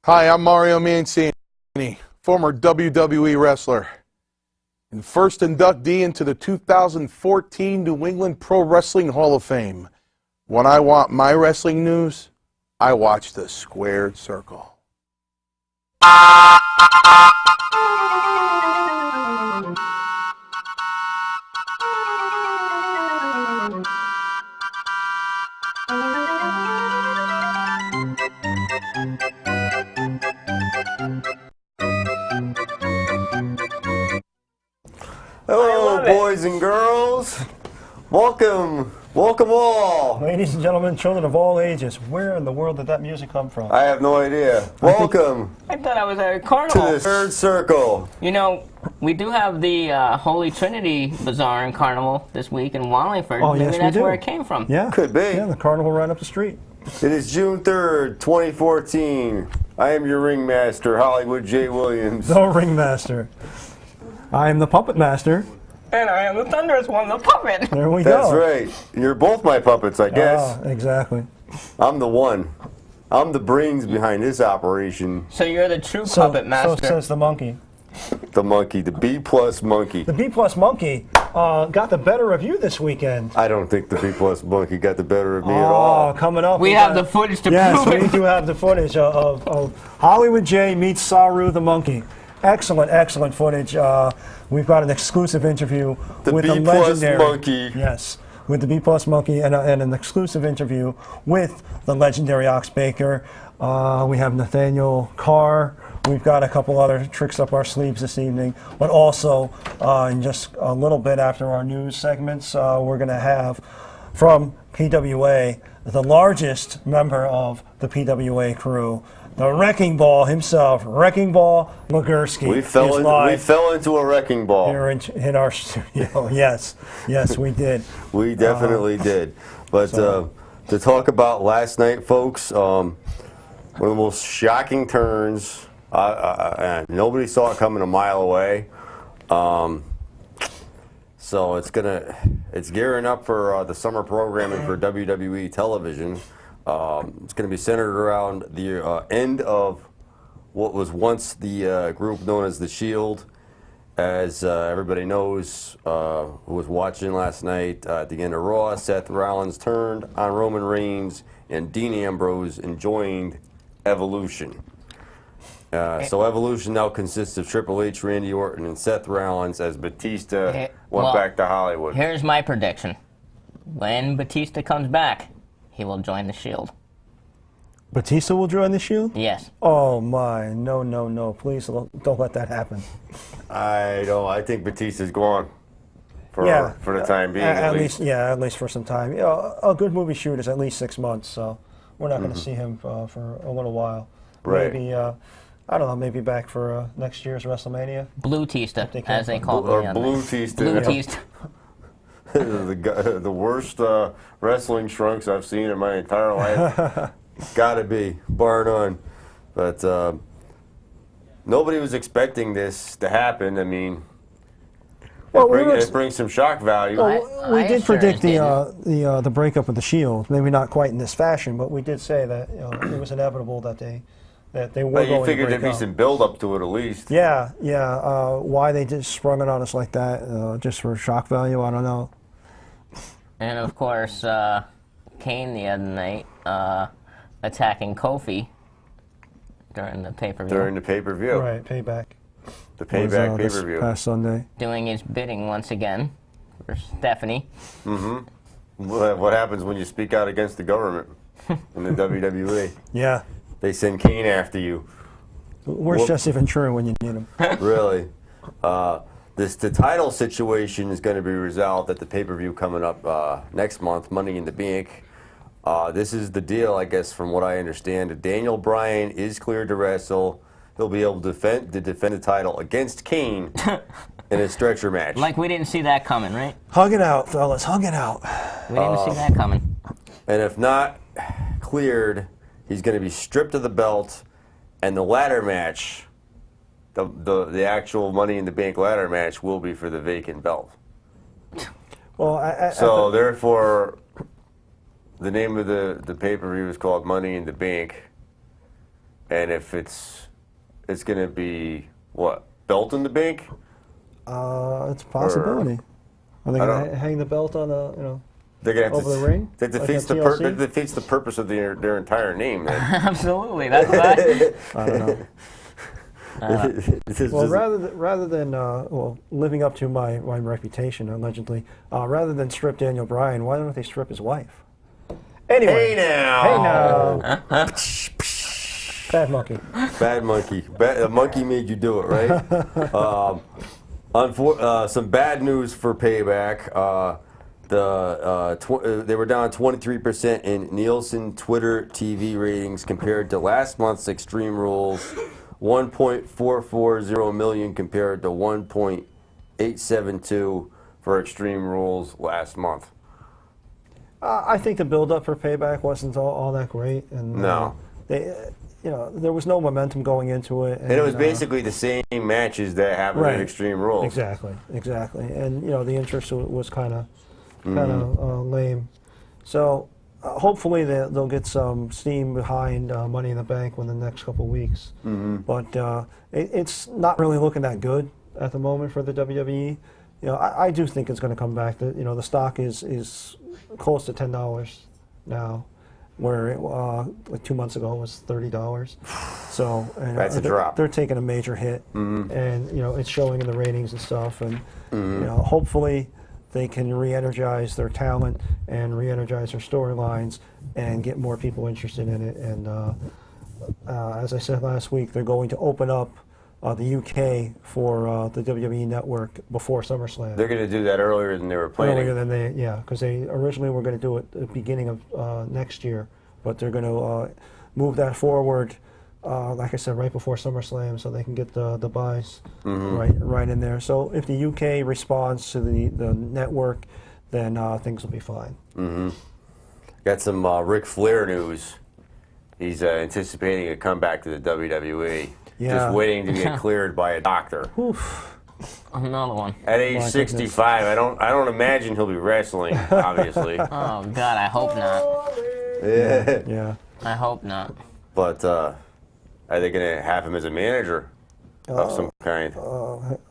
Hi, I'm Mario Mancini, former WWE wrestler and first inductee into the 2014 New England Pro Wrestling Hall of Fame. When I want my wrestling news, I watch the Squared Circle. Hello, boys and girls. Welcome all. Ladies and gentlemen, children of all ages, where in the world did that music come from? I have no idea. Welcome I thought I was at a to carnival. the Third Circle. You know, we do have the Holy Trinity Bazaar and Carnival this week in Wallingford. Oh, Maybe yes, we that's do. where it came from. Yeah. Could be. Yeah, the carnival right up the street. It is June 3rd, 2014. I am your ringmaster, Hollywood J. Williams. The ringmaster. I am the puppet master. And I am the Thunderous One, the puppet. There we That's go. right. You're both my puppets, I guess. Ah, exactly. I'm the one. I'm the brains behind this operation. So you're the true puppet So master. says the monkey. The monkey, the B-plus monkey. The B-plus monkey got the better of you this weekend. I don't think the B-plus monkey got the better of me at Oh, all. coming up. we have the footage to Yes, prove we it. do have the footage of Hollywood J meets Saru the monkey. Excellent, excellent footage. We've got an exclusive interview The with the B-plus legendary monkey. Yes, with the B-plus monkey, and an exclusive interview with the legendary Ox Baker. We have Nathaniel Carr. We've got a couple other tricks up our sleeves this evening, but also in just a little bit after our news segments, we're going to have from PWA the largest member of the PWA crew, the Wrecking Ball himself, Wrecking Ball Legursky. We fell into a wrecking ball. Here in our studio. Yes, we did. We definitely did. But to talk about last night, folks, one of the most shocking turns, and nobody saw it coming a mile away. So it's gearing up for the summer programming for WWE television. It's going to be centered around the end of what was once the group known as The Shield. As everybody knows, who was watching last night, at the end of Raw, Seth Rollins turned on Roman Reigns and Dean Ambrose and joined Evolution. So Evolution now consists of Triple H, Randy Orton, and Seth Rollins as Batista went back to Hollywood. Here's my prediction. When Batista comes back, he will join the Shield. Batista will join the Shield? Yes. Oh my, no, please don't let that happen. I think Batista's gone for the time being. At least for some time. A good movie shoot is at least 6 months, so we're not going to see him for a little while. Right. Maybe I don't know. Maybe back for next year's WrestleMania. Blue Tista, as they call Or it. Blue Tista. Blue Tista. the worst wrestling trunks I've seen in my entire life. Gotta be, bar none. But nobody was expecting this to happen. I mean, it brings some shock value. Well, we I did sure predict didn't. the breakup of the Shield. Maybe not quite in this fashion, but we did say that it was inevitable that they were But you going to figured break there'd be up. some build up to it at least. Yeah. Why they just sprung it on us like that, just for shock value, I don't know. And of course, Kane the other night attacking Kofi during the pay-per-view. During the pay-per-view. Right, payback. The payback This pay-per-view. past Sunday. Doing his bidding once again for Stephanie. What happens when you speak out against the government in the WWE? Yeah. They send Kane after you. Where's Jesse Ventura when you need him? Really. The title situation is going to be resolved at the pay-per-view coming up next month, Money in the Bank. This is the deal, I guess, from what I understand. Daniel Bryan is cleared to wrestle. He'll be able to defend the title against Kane in a stretcher match. Like we didn't see that coming, right? Hug it out, fellas. Hug it out. We didn't see that coming. And if not cleared, he's going to be stripped of the belt, and the ladder match, the actual Money in the Bank ladder match, will be for the vacant belt. Well, So therefore, the name of the pay-per-view is called Money in the Bank. And if it's going to be what, belt in the bank? It's a possibility. Are they I going don't- to hang the belt on the, They're going to have over to. the ring? That Like defeats a the TLC? that defeats the purpose of their entire name. Then. Absolutely. That's what I don't know. It's just- Well, rather than living up to my reputation, allegedly, rather than strip Daniel Bryan, why don't they strip his wife? Anyway. Hey now. Hey now. Bad monkey. Bad monkey. The monkey made you do it, right? Some bad news for Payback. They were down 23% in Nielsen Twitter TV ratings compared to last month's Extreme Rules. 1.440 million compared to 1.872 for Extreme Rules last month. I think the build-up for Payback wasn't all that great, and No. there was no momentum going into it, And it was basically the same matches that happened right. in Extreme Rules. Exactly, and the interest was kind of lame. So hopefully they'll get some steam behind Money in the Bank within the next couple of weeks. But it's not really looking that good at the moment for the WWE. I do think it's going to come back. The stock is close to $10 now, where it, like 2 months ago it was $30. So That's a drop. They're taking a major hit, and it's showing in the ratings and stuff. And hopefully they can re-energize their talent and re-energize their storylines and get more people interested in it. And as I said last week, they're going to open up the UK for the WWE Network before SummerSlam. They're going to do that earlier than they were planning. Earlier than because they originally were going to do it at the beginning of next year, but they're going to move that forward, like I said, right before SummerSlam, so they can get the buys right in there. So if the UK responds to the network, then things will be fine. Got some Ric Flair news. He's anticipating a comeback to the WWE. Yeah. Just waiting to get cleared by a doctor. Another one. At age My 65, I don't imagine he'll be wrestling. Obviously, Oh God, I hope not. Yeah. I hope not. but are they going to have him as a manager of some kind?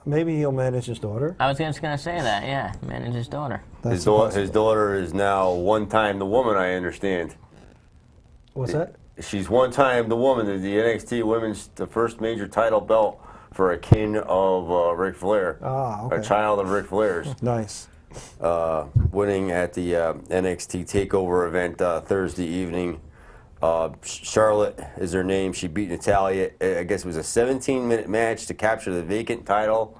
Maybe he'll manage his daughter. I was just gonna say that. Yeah, manage his daughter. His daughter is now one-time the woman. I understand. What's that? She's one-time the woman. The NXT Women's the first major title belt for a kin of Ric Flair. Ah, okay. A child of Ric Flair's. Nice. Winning at the NXT TakeOver event Thursday evening. Charlotte is her name. She beat Natalya. I guess it was a 17-minute match to capture the vacant title.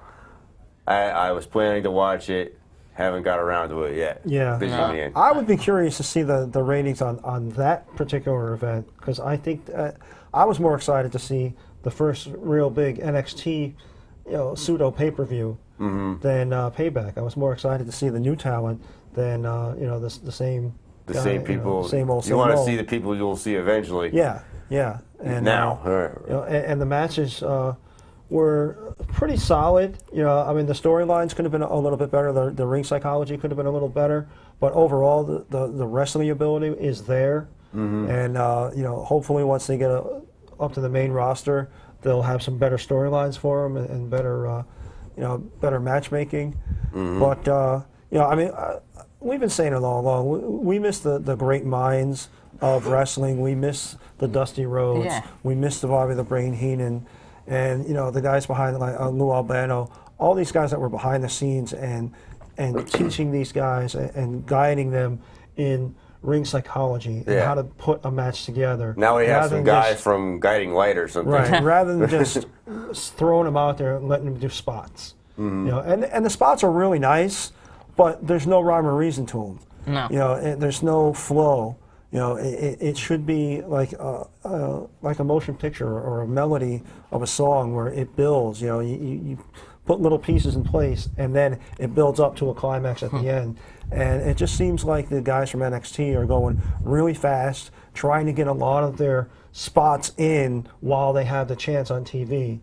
I was planning to watch it. Haven't got around to it yet. Yeah. Busy man. I would be curious to see the ratings on that particular event, because I think I was more excited to see the first real big NXT pseudo pay-per-view than Payback. I was more excited to see the new talent than the same The guy, same people. same old. You want to see the people you'll see eventually. Yeah. And Now. and the matches were pretty solid. I mean, the storylines could have been a little bit better. The ring psychology could have been a little better. But overall, the wrestling ability is there. And hopefully, once they get up to the main roster, they'll have some better storylines for them and better, better matchmaking. But I mean, we've been saying it all along. We miss the great minds of wrestling. We miss the Dusty Rhodes. Yeah. We miss the Bobby the Brain Heenan. And the guys behind, like Lou Albano, all these guys that were behind the scenes and teaching these guys and guiding them in ring psychology and Yeah. how to put a match together. Now we have rather some than guys just- from Guiding Light or something. right, rather than just throwing them out there and letting them do spots. And the spots are really nice, but there's no rhyme or reason to them. No. There's no flow. It should be like a motion picture or a melody of a song where it builds. You put little pieces in place and then it builds up to a climax at the end. And it just seems like the guys from NXT are going really fast, trying to get a lot of their spots in while they have the chance on TV.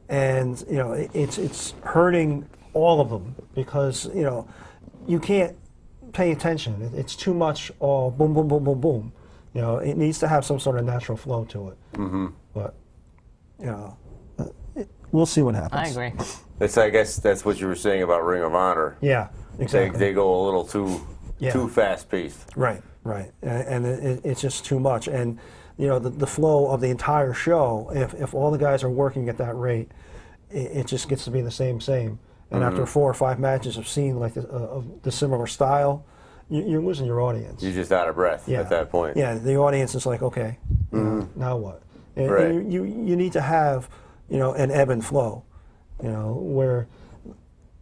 And it's hurting all of them because you can't pay attention. It's too much all boom, boom, boom, boom, boom. You know, it needs to have some sort of natural flow to it. Mm-hmm. But, you know, we'll see what happens. I agree. I guess that's what you were saying about Ring of Honor. Yeah, exactly. They go a little too fast paced. Right, right, and it's just too much. And you know, the flow of the entire show, if all the guys are working at that rate, it just gets to be the same. And after 4 or 5 matches of seeing like the similar style, you're losing your audience. You're just out of breath at that point. Yeah, the audience is like, okay, you know, now what? And, Right. and you need to have, you know, an ebb and flow, you know, where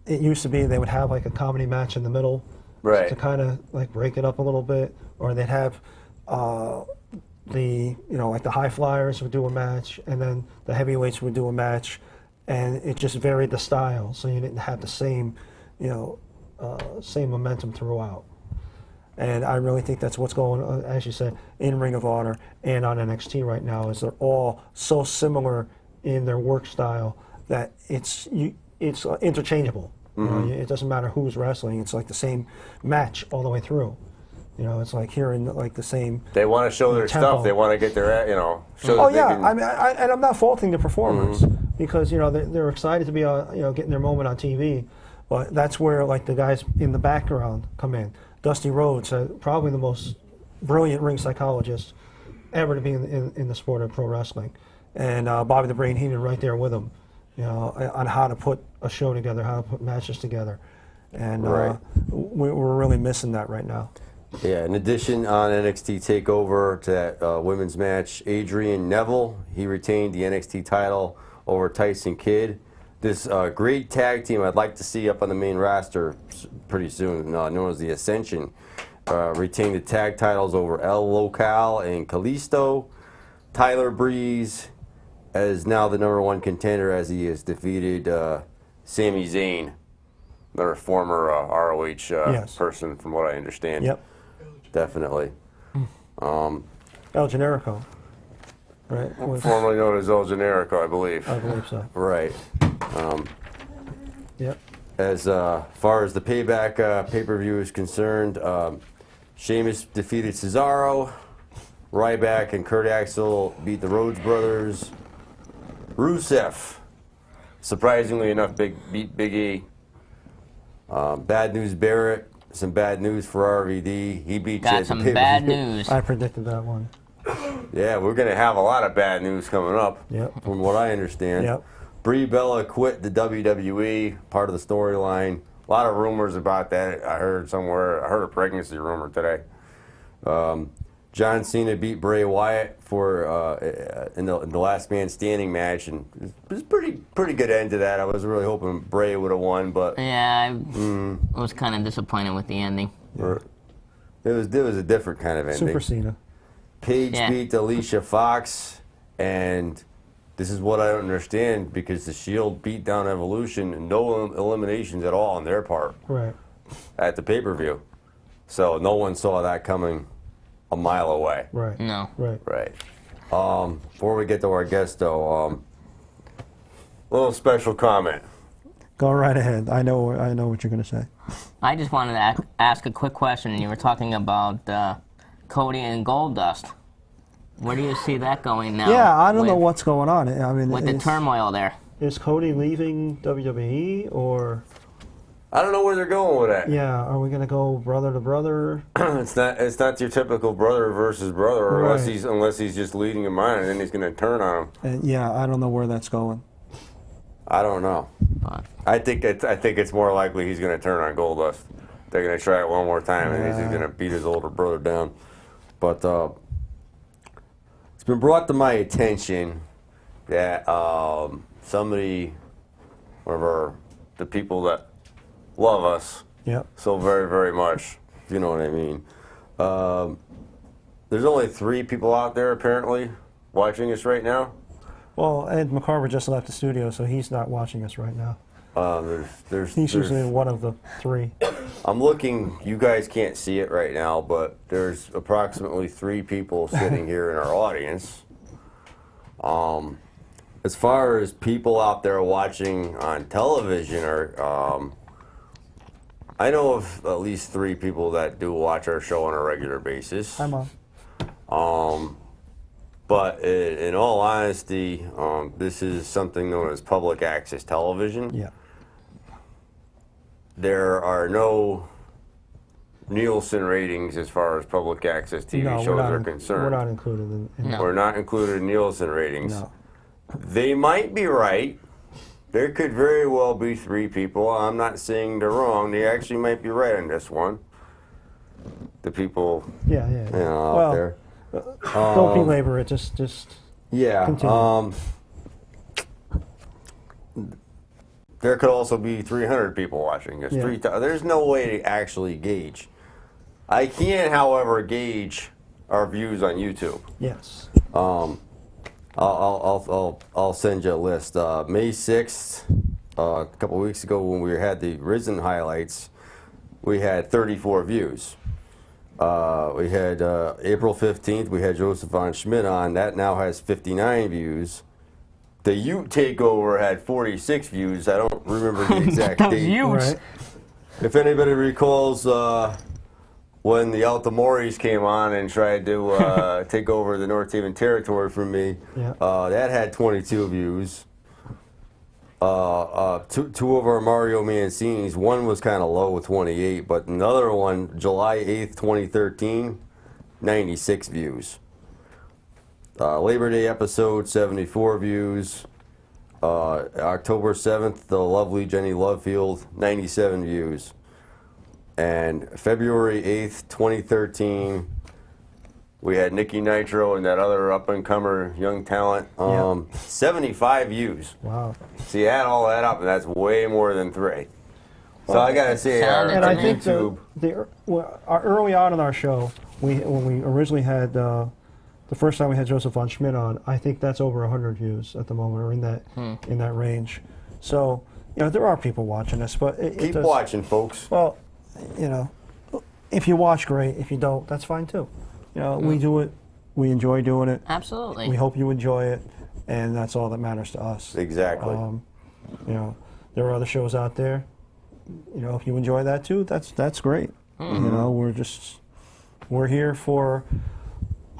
it used to be they would have like a comedy match in the middle, Right. to kind of like break it up a little bit, or they'd have the, you know, like the high flyers would do a match, and then the heavyweights would do a match, and it just varied the style, so you didn't have the same, you know, same momentum throughout. And I really think that's what's going on, as you said, in Ring of Honor and on NXT right now, is they're all so similar in their work style that it's interchangeable. You know, it doesn't matter who's wrestling; it's like the same match all the way through. You know, it's like hearing like the same. They want to show their tempo. stuff. They want to get their, you know, show Oh that they yeah, can- I mean, and I'm not faulting the performers because you know they're excited to be on, you know, getting their moment on TV, but that's where like the guys in the background come in. Dusty Rhodes, probably the most brilliant ring psychologist ever to be in the sport of pro wrestling, and Bobby the Brain Heenan right there with him, you know, on how to put a show together, how to put matches together, and Right. we're really missing that right now. Yeah, in addition, on NXT TakeOver to that women's match, Adrian Neville, he retained the NXT title over Tyson Kidd. This great tag team I'd like to see up on the main roster pretty soon, known as the Ascension, retained the tag titles over El Local and Kalisto. Tyler Breeze is now the #1 contender as he has defeated Sami Zayn, Another former ROH Yes. person, from what I understand. Yep, definitely. El Generico, right? Formerly known as El Generico, I believe. I believe so. Right. Yep. As far as the Payback pay-per-view is concerned, Sheamus defeated Cesaro. Ryback and Kurt Axel beat the Rhodes Brothers. Rusev, Surprisingly enough, beat Big E. Bad News Barrett, some bad news for RVD. He beat you Got at the some pay-per-view. bad news. I predicted that one. Yeah, we're going to have a lot of bad news coming up. Yep. From what I understand. Yep. Brie Bella quit the WWE, part of the storyline. A lot of rumors about that. I heard somewhere. I heard a pregnancy rumor today. John Cena beat Bray Wyatt for in the Last Man Standing match, and it was a pretty good end to that. I was really hoping Bray would have won, but Yeah, I was kind of disappointed with the ending. it was a different kind of ending. Super Cena. Paige Yeah. beat Alicia Fox, and this is what I don't understand, because the Shield beat down Evolution and no eliminations at all on their part Right. at the pay-per-view. So no one saw that coming a mile away. Right. No. Right. Right. Before we get to our guest, though, Little special comment. Go right ahead. I know what you're going to say. I just wanted to ask a quick question. You were talking about Cody and Goldust. Where do you see that going now? Yeah, I don't know with- what's going on. I mean, with the turmoil there. is Cody leaving WWE, or I don't know where they're going with that. yeah, are we going to go brother to brother? It's not your typical brother versus brother, Right. unless he's just leading him on, and then he's going to turn on him. And yeah, I don't know where that's going. I don't know. But I think it's more likely he's going to turn on Goldust. They're going to try it one more time, and he's just going to beat his older brother down. But it's been brought to my attention that somebody, The people that love us Yep. so very, very much. if you know what I mean, there's only 3 people out there apparently Watching us right now. Well, Ed McCarver just left the studio, so he's not watching us right now. There's He's usually one of the 3. I'm looking, you guys can't see it right now, but there's approximately 3 people sitting here in our audience. As far as people out there watching on television, I know of at least 3 people that do watch our show on a regular basis. Hi, Mom. But in all honesty, this is something known as public access television. Yeah. There are no Nielsen ratings as far as public access TV No, shows are concerned. We're not included in No. We're not included in Nielsen ratings. No. They might be right. There could very well be 3 people. I'm not saying they're wrong. They actually might be right on this one. The people, Yeah. you know, out Well, there. don't belabor it. Just Yeah. continue. There could also be 300 people watching this. Yeah. There's no way to actually gauge. I can, however, gauge our views on YouTube. yes. I'll send you a list. May 6th, a couple weeks ago when we had the Risen highlights, we had 34 views. We had April 15th, we had Joseph Von Schmidt on. That now has 59 views. The Ute Takeover had 46 views. I don't remember the exact Those date. Utes. Right. If anybody recalls when the Altamoris came on and tried to take over the North Haven territory from me, Yeah. that had 22 views. Two of our Mario Mancinis, one was kind of low with 28, but another one, July 8th, 2013, 96 views. Labor Day episode, 74 views. October 7th, the lovely Jenny Lovefield, 97 views. And February 8th, 2013, we had Nikki Nitro and that other up-and-comer young talent, 75 views. Wow. So you add all that up, and that's way more than 3. So I gotta say, our sounded And I think YouTube, early on in our show, when we originally had the first time we had Joseph Von Schmidt on, I think that's over 100 views at the moment, or in that range. So there are people watching us, but it keep does, watching, folks. Well, if you watch, great. If you don't, that's fine too. We do it. We enjoy doing it. Absolutely. We hope you enjoy it, and that's all that matters to us. Exactly. There are other shows out there. If you enjoy that too, that's great. We're here for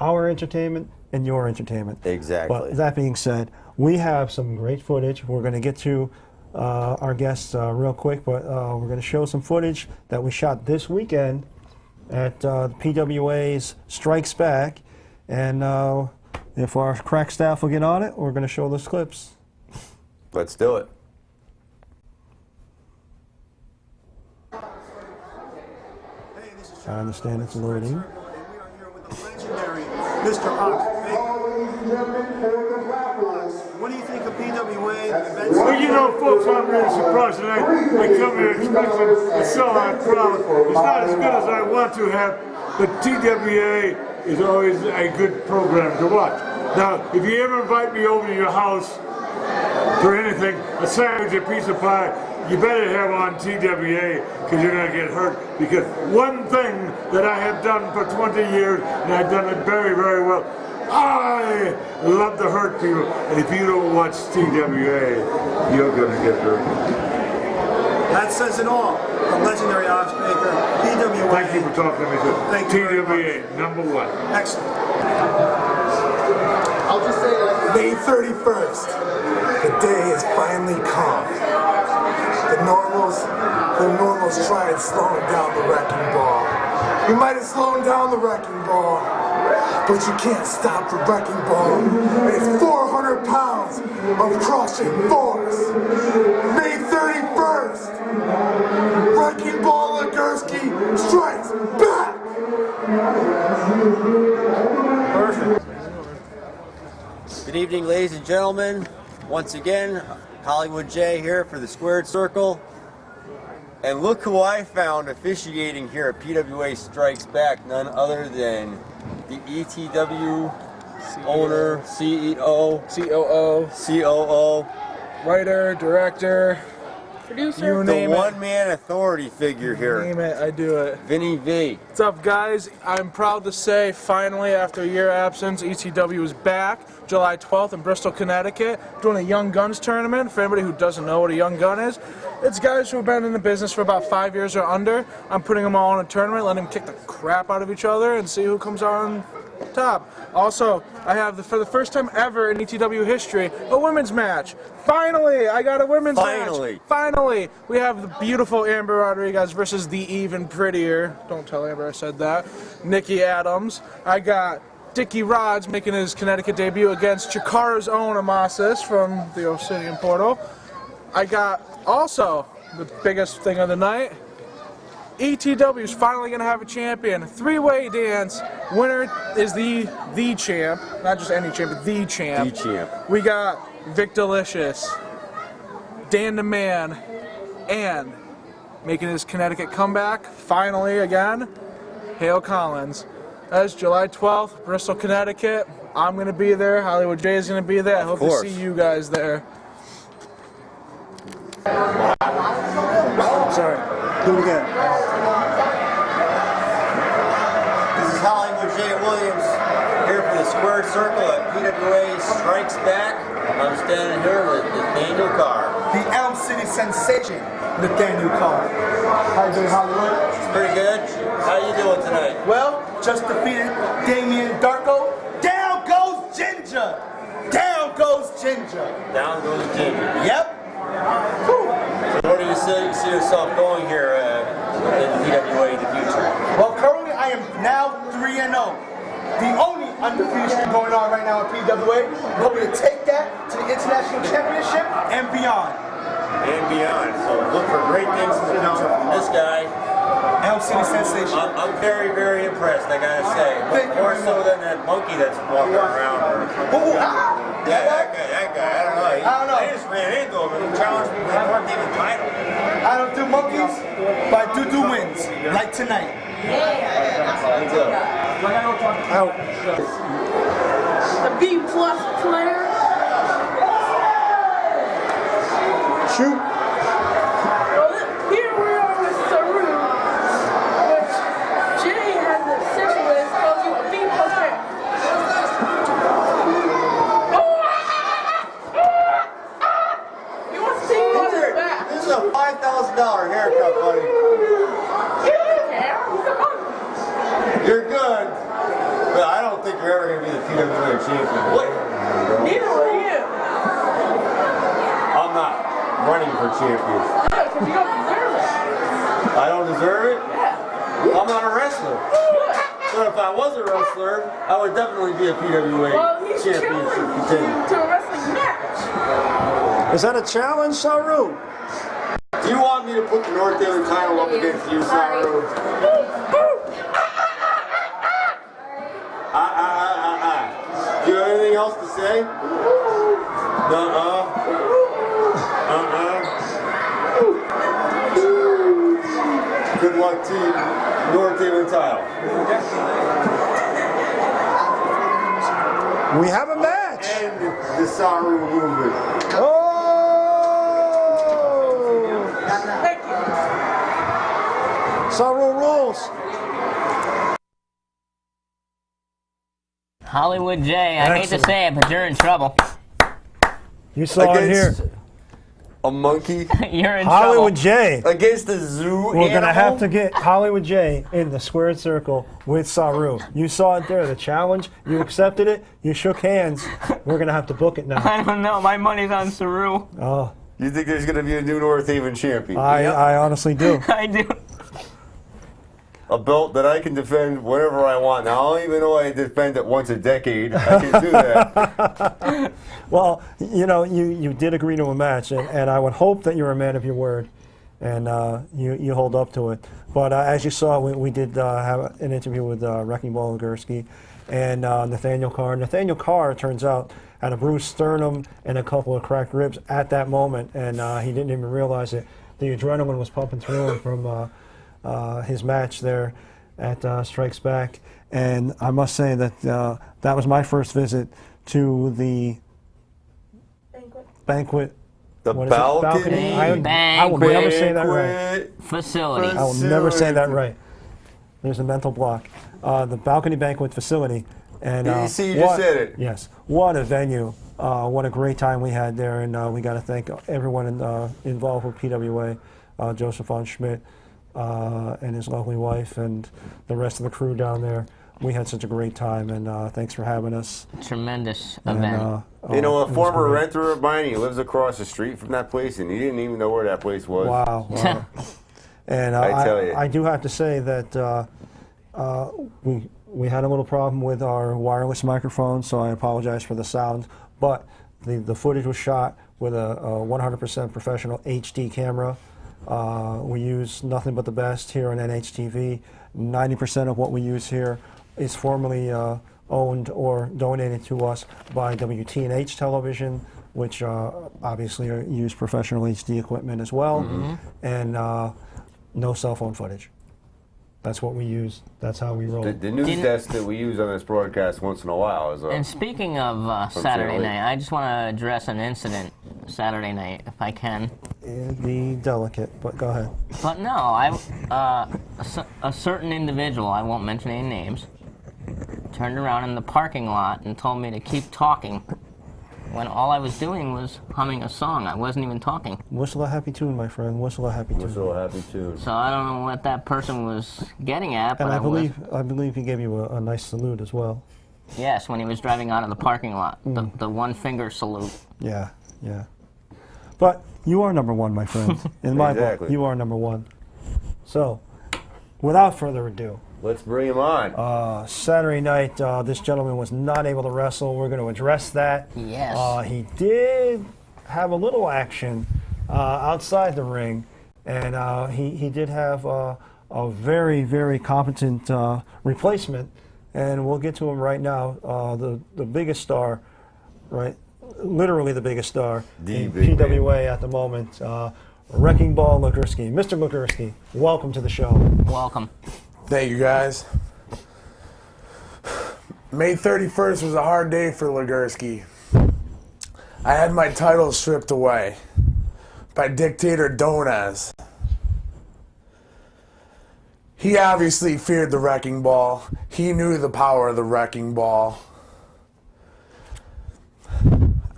our entertainment and your entertainment. Exactly. But that being said, we have some great footage. We're going to get to our guests real quick, but we're going to show some footage that we shot this weekend at the PWA's Strikes Back. And if our crack staff will get on it, we're going to show those clips. Let's do it. I understand it's loading. Mr. Ox. What do you think of PWA? Well, folks, I'm really surprised tonight. I come here expecting a sellout crowd. It's not as good as I want to have, but TWA is always a good program to watch. Now, if you ever invite me over to your house for anything, a sandwich, a piece of pie, you better have on TWA because you're going to get hurt. Because one thing that I have done for 20 years, and I've done it very, very well, I love to hurt people. And if you don't watch TWA, you're going to get hurt. That says it all. The legendary Ox Baker, PWA. Thank you for talking to me, sir. Thank you very TWA, number 1. Excellent. I'll just say it May 31st, the day has finally come. The normals tried slowing down the wrecking ball. You might have slowed down the wrecking ball, but you can't stop the wrecking ball. It's 400 pounds of crushing force. May 31st, Wrecking Ball Legursky strikes back. Perfect. Good evening, ladies and gentlemen. Once again, Hollywood J here for the Squared Circle. And look who I found officiating here at PWA Strikes Back, none other than the ETW owner, CEO, COO, writer, director, producer, you the name it. one-man authority figure here, Name it, I do it. Vinny V. What's up, guys? I'm proud to say, finally, after a year absence, ETW is back, July 12th in Bristol, Connecticut, doing a Young Guns tournament. For anybody who doesn't know what a Young Gun is, it's guys who have been in the business for about 5 years or under. I'm putting them all in a tournament, letting them kick the crap out of each other and see who comes on Top. Also, I have, for the first time ever in ETW history, a women's match. Finally, I got a women's match. Finally, we have the beautiful Amber Rodriguez versus the even prettier, don't tell Amber I said that, Nikki Adams. I got Dickie Rods making his Connecticut debut against Chikara's own Amasis from the Obsidian Portal. I got also the biggest thing of the night. ETW is finally going to have a champion. Three-way dance. Winner is the champ. Not just any champ, but the champ. The champ. We got Vic Delicious, Dan the Man, and making his Connecticut comeback, finally again, Hale Collins. That's July 12th, Bristol, Connecticut. I'm going to be there. Hollywood J is going to be there. I hope to see you guys there. Sorry. Do it again. This is Hollywood J. Williams here for the Square Circle at PWA Strikes Back. I'm standing here with Nathaniel Carr. The Elm City sensation, Nathaniel Carr. How you doing, Hollywood? It's pretty good. How you doing tonight? Well, just defeated Damien Darko. Down goes Ginger! Down goes Ginger! Down goes Ginger. Yep. So where do you see yourself going here in PWA in the future? Well, currently I am now 3-0. The only undefeated streak going on right now at PWA. We're hoping to take that to the International Championship and beyond. And beyond. So look for great things in the future from this guy. Elm City sensation. I'm very, very impressed, I gotta say. More so than that monkey that's walking around. Ooh, ah! Yeah, that guy, I don't know. I don't know. I just ran into him and challenged me for the North Haven title. I don't do monkeys, but I do wins. Like tonight. The B-plus player. Shoot. Well, here we are with Saru, which Jay has an obsession with, calls you a B-plus player. He wants to see you on his back. This is a $5,000 haircut, buddy. He doesn't care. He's a monkey. You're good, but I don't think you're ever going to be the PWA champion. What? Neither will you. I'm not running for champion. Yeah, because you don't deserve it. I don't deserve it? Yeah. I'm not a wrestler. But if I was a wrestler, I would definitely be a PWA Well, he's championship challenging contender. to a wrestling match. Is that a challenge, Saru? Do you want me to put the North Haven title up against you, Saru? Do you have anything else to say? Good luck to you, North Haven title. We have a match. And the Saru movement. Oh! Thank you. Saru rules. Hollywood J, I hate to say it, but you're in trouble. You saw it here. Against a monkey You're in Hollywood trouble. J. against the zoo We're animal. going to have to get Hollywood J in the squared circle with Saru. You saw it there, the challenge. You accepted it. You shook hands. We're going to have to book it now. I don't know. My money's on Saru. Oh, You think there's going to be a new North Haven champion? I honestly do. I do. A belt that I can defend whenever I want. Now, I don't even know I defend it once a decade. I can do that. Well, you know, you did agree to a match, and I would hope that you're a man of your word, and you hold up to it. But as you saw, we did have an interview with Wrecking Ball Gursky and Nathaniel Carr. Nathaniel Carr, it turns out, had a bruised sternum and a couple of cracked ribs at that moment, and he didn't even realize it. The adrenaline was pumping through him from his match there at Strikes Back. And I must say that that was my first visit to the banquet. The What is it? balcony. I will never say that right. banquet. Facility. I will never say that right. There's a mental block. The balcony banquet facility. And You see, you just said it. Yes. What a venue. What a great time we had there. And we got to thank everyone involved with PWA, Joseph von Schmidt and his lovely wife and the rest of the crew down there. we had such a great time, and thanks for having us. Tremendous And, event. You know, it a was former great. renter of mine, he lives across the street from that place, and he didn't even know where that place was. Wow. wow. And I tell you. I do have to say that we had a little problem with our wireless microphone, so I apologize for the sound. But the footage was shot with a 100% professional HD camera. We use nothing but the best here on NHTV. 90% of what we use here is formerly owned or donated to us by WTNH Television, which obviously use professional HD equipment as well, and no cell phone footage. That's what we use. That's how we roll. The news desk that we use on this broadcast once in a while is And speaking of Saturday St. Louis. night, I just want to address an incident Saturday night, if I can. It'd be delicate, but go ahead. But no, a certain individual, I won't mention any names, turned around in the parking lot and told me to keep talking when all I was doing was humming a song. I wasn't even talking. Whistle a happy tune, my friend. Whistle a happy tune. so happy too. So I don't know what that person was getting at, but And was. I believe he gave you a nice salute as well. Yes, when he was driving out of the parking lot, the one finger salute. Yeah, yeah. But you are number one, my friend. In my book, Exactly. you are number one. So, without further ado, Let's bring him on. Saturday night, this gentleman was not able to wrestle. We're going to address that. Yes. He did have a little action outside the ring, and he did have a very, very competent replacement, and we'll get to him right now. The biggest star, right? Literally the biggest star The in big man. PWA at the moment, Wrecking Ball Ligursky. Mr. Ligursky, welcome to the show. Welcome. Thank you, guys. May 31st was a hard day for Ligursky. I had my title stripped away by Dictator Donez. He obviously feared the Wrecking Ball. He knew the power of the Wrecking Ball.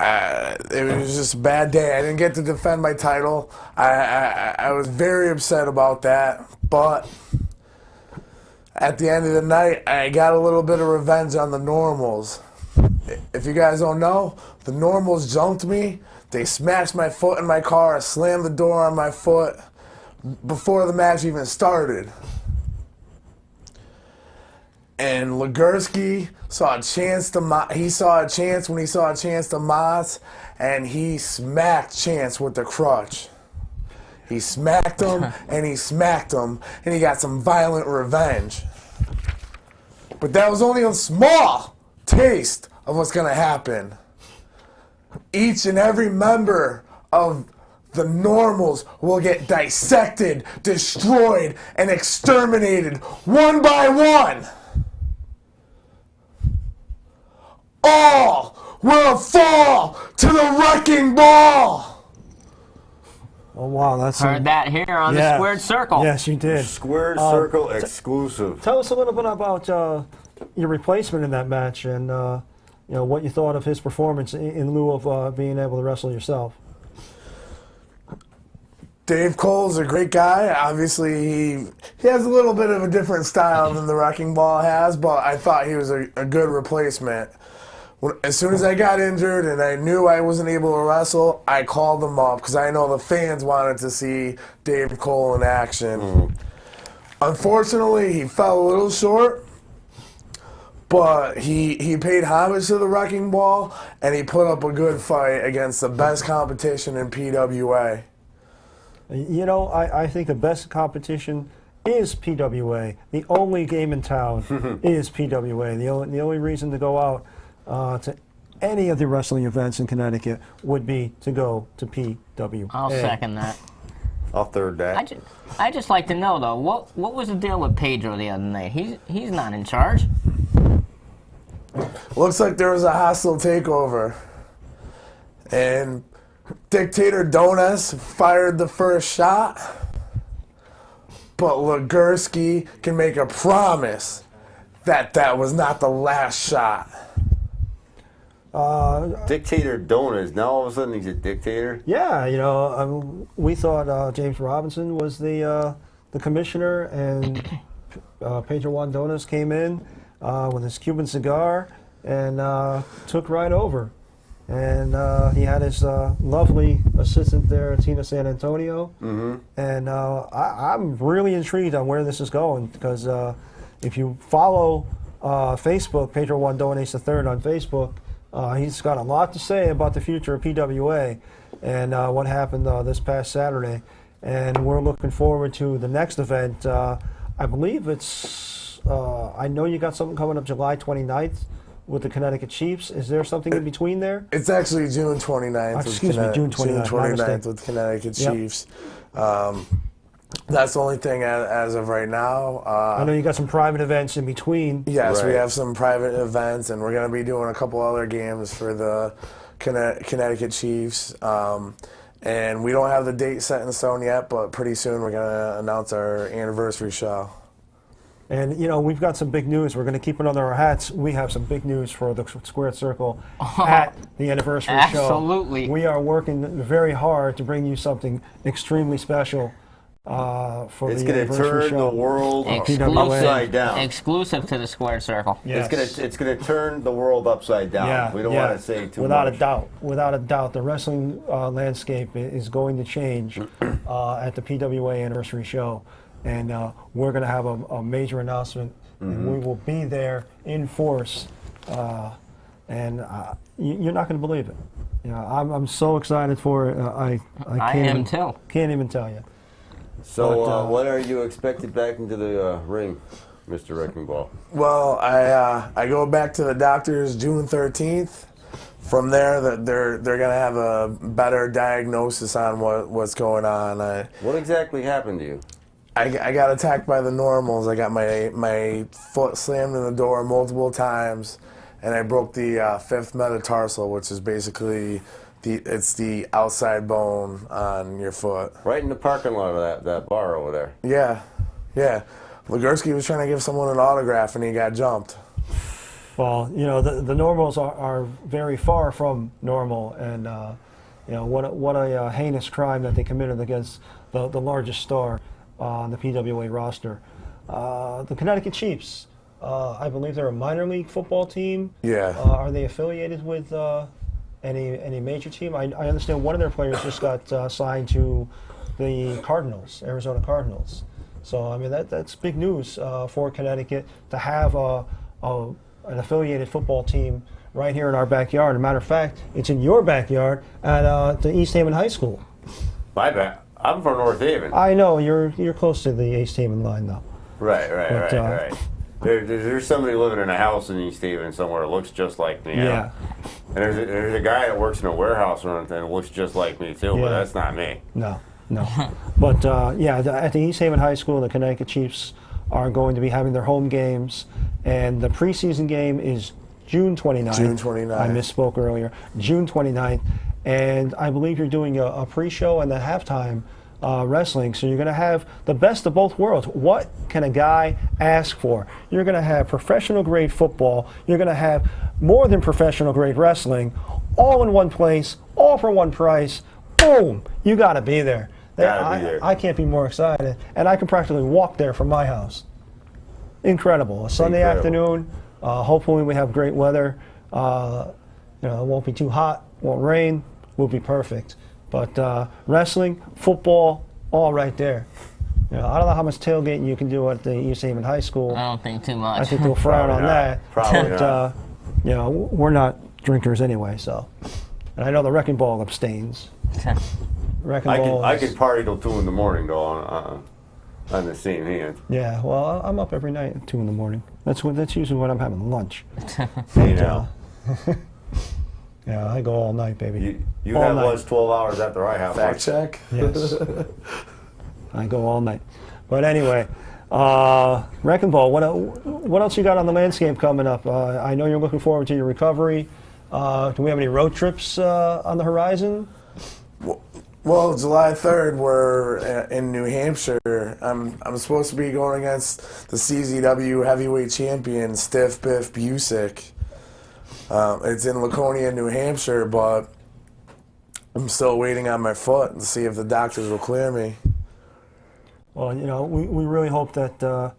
It was just a bad day. I didn't get to defend my title. I was very upset about that, but at the end of the night, I got a little bit of revenge on the Normals. If you guys don't know, the Normals jumped me. They smashed my foot in my car, slammed the door on my foot before the match even started. And Ligursky saw a chance to he saw a chance when he saw a chance to Moss, and he smacked Chance with the crutch. He smacked him, and he smacked him, and he got some violent revenge. But that was only a small taste of what's going to happen. Each and every member of the Normals will get dissected, destroyed, and exterminated one by one. All will fall to the Wrecking Ball. Oh wow, that's Heard that here on the Squared Circle. Yes, you did. Squared Circle exclusive. Tell us a little bit about your replacement in that match, and what you thought of his performance in lieu of being able to wrestle yourself. Dave Cole's a great guy. Obviously, he has a little bit of a different style than the Wrecking Ball has, but I thought he was a good replacement. As soon as I got injured and I knew I wasn't able to wrestle, I called him up because I know the fans wanted to see Dave Cole in action. Unfortunately, he fell a little short, but he paid homage to the Wrecking Ball, and he put up a good fight against the best competition in PWA. You know, I think the best competition is PWA. The only game in town is PWA. The only reason to go out to any of the wrestling events in Connecticut would be to go to PWA. I'll second that. I'll third that. I just like to know though, what was the deal with Pedro the other night? He's not in charge. Looks like there was a hostile takeover, and Dictator Donez fired the first shot, but Ligursky can make a promise that that was not the last shot. Dictator Donez. Now all of a sudden he's a dictator. Yeah, we thought James Robinson was the commissioner, and Pedro Juan Donez came in. with his Cuban cigar and took right over. And he had his lovely assistant there, Tina San Antonio. And I'm really intrigued on where this is going, because if you follow Facebook, Pedro Juan Donates III on Facebook, he's got a lot to say about the future of PWA and what happened this past Saturday. And we're looking forward to the next event. I believe it's, I know you got something coming up July 29th with the Connecticut Chiefs. Is there something in between there? It's actually June 29th. Excuse me, June 29th. With Connecticut Yep. Chiefs. That's the only thing as of right now. I know you got some private events in between. Yes, we Right. have some private events, and we're going to be doing a couple other games for the Connecticut Chiefs. And we don't have the date set in stone yet, but pretty soon we're going to announce our anniversary show. And, you know, we've got some big news. We're going to keep it under our hats. We have some big news for the Squared Circle at the anniversary show. Absolutely. We are working very hard to bring you something extremely special for It's the going to anniversary turn show. the world PWA. upside down. Exclusive to the Squared Circle. Yes. It's gonna turn the world upside down. Yeah, We don't yeah. want to say too Without much. Without a doubt, the wrestling landscape is going to change at the PWA anniversary show, and we're going to have a major announcement. And we will be there in force, and you're not going to believe it. You know, I'm so excited for it. I I can't am even, too. Can't even tell you. So But, when are you expected back into the ring, Mr. Wrecking Ball? Well, I go back to the doctors June 13th. From there, they're going to have a better diagnosis on what's going on. What exactly happened to you? I got attacked by the normals. I got my foot slammed in the door multiple times, and I broke the fifth metatarsal, which is basically it's the outside bone on your foot. Right in the parking lot of that bar over there. Yeah. Legursky was trying to give someone an autograph, and he got jumped. Well, you know, the normals are very far from normal, and you know, what a heinous crime that they committed against the largest star on the PWA roster. The Connecticut Chiefs, I believe they're a minor league football team. Yeah. Are they affiliated with any major team? I understand one of their players just got signed to the Cardinals, Arizona Cardinals. So, I mean, that's big news for Connecticut to have an affiliated football team right here in our backyard. As a matter of fact, it's in your backyard at the East Haven High School. My bad. I'm from North Haven. I know, you're close to the East Haven line, though. Right. But, There's somebody living in a house in East Haven somewhere that looks just like me. Yeah. And there's a guy that works in a warehouse and looks just like me too, Yeah. but that's not me. No. But, at the East Haven High School, the Connecticut Chiefs are going to be having their home games, and the preseason game is June 29th. June 29th. I misspoke earlier. June 29th. And I believe you're doing a pre-show and the halftime wrestling, so you're going to have the best of both worlds. What can a guy ask for? You're going to have professional-grade football. You're going to have more than professional-grade wrestling, all in one place, all for one price. Boom! You got to be there. Gotta be there. I can't be more excited, and I can practically walk there from my house. Incredible. A Sunday afternoon. Hopefully we have great weather. It won't be too hot, won't rain. Will be perfect. But wrestling, football, all right there. You know, I don't know how much tailgating you can do at the East Haven High School. I don't think too much. I think they'll frown on that. Probably but, not. You know, we're not drinkers anyway, so. And I know the Wrecking Ball abstains. Wrecking Ball I is- can party till 2 in the morning though on the same hand. Yeah, well, I'm up every night at 2 in the morning. That's usually when I'm having lunch. You know. Yeah, I go all night, baby. You All have night. lunch 12 hours after I have Fact lunch. check. Yes. I go all night. But anyway, Wrecking Ball, what else you got on the landscape coming up? I know you're looking forward to your recovery. Do we have any road trips on the horizon? Well, July 3rd, we're in New Hampshire. I'm supposed to be going against the CZW heavyweight champion, Stiff Biff Busick. It's in Laconia, New Hampshire, but I'm still waiting on my foot to see if the doctors will clear me. Well, you know, we really hope that